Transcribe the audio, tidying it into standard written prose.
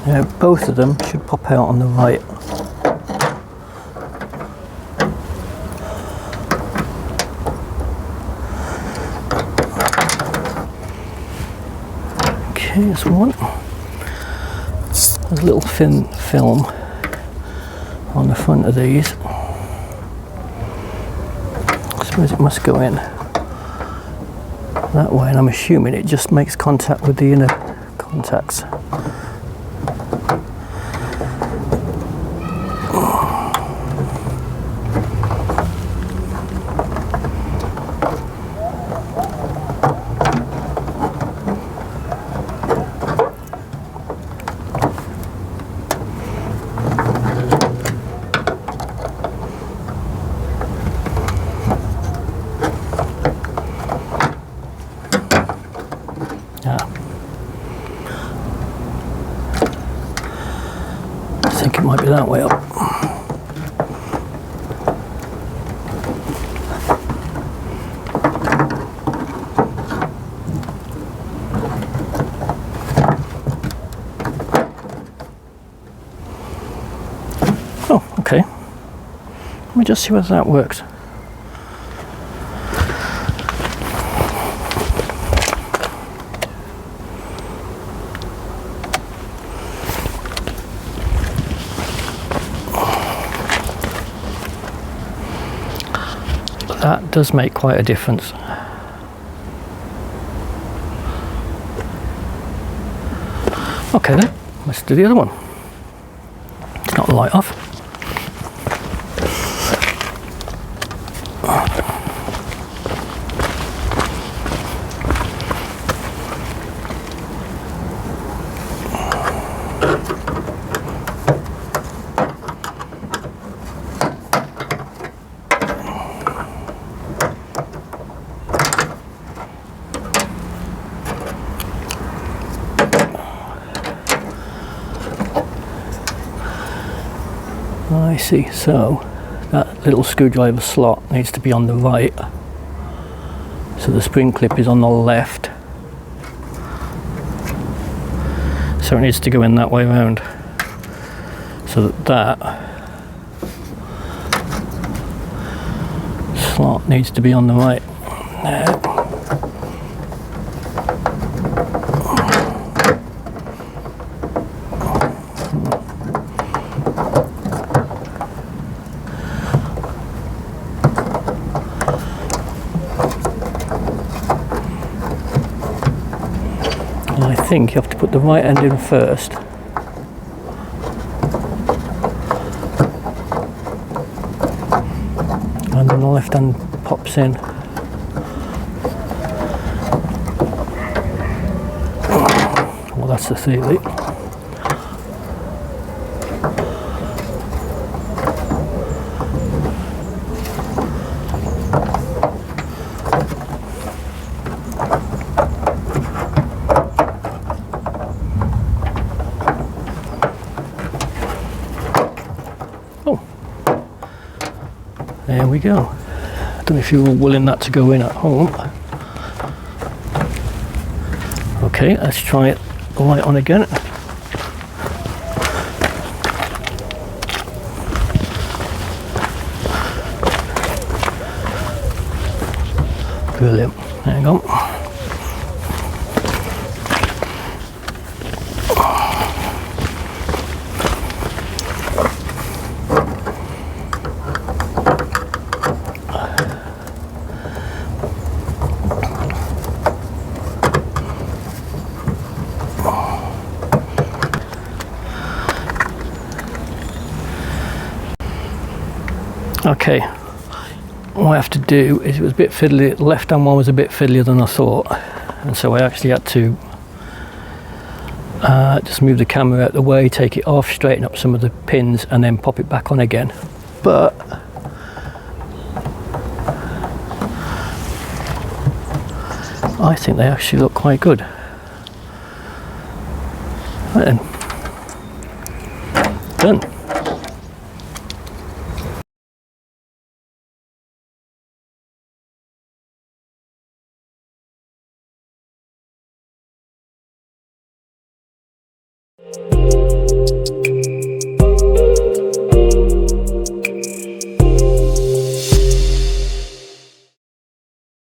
Yeah, both of them should pop out on the right. Okay, there's one. There's a little thin film on the front of these. I suppose it must go in that way, and I'm assuming it just makes contact with the inner contacts. I think it might be that way up. Oh, okay. Let me just see whether that works. That does make quite a difference. Okay then, let's do the other one. It's not the light off. I see, so that little screwdriver slot needs to be on the right, so the spring clip is on the left, so it needs to go in that way around, so that slot needs to be on the right. There. I think you have to put the right end in first. And then the left hand pops in. Well, that's the theory. There we go. I don't know if you were willing that to go in at home. Okay, let's try it the light on again. Brilliant. Hang on. Okay, what I have to do is, it was a bit fiddly, the left hand one was a bit fiddlier than I thought, and so I actually had to just move the camera out of the way, take it off, straighten up some of the pins and then pop it back on again. But I think they actually look quite good. Right then, done.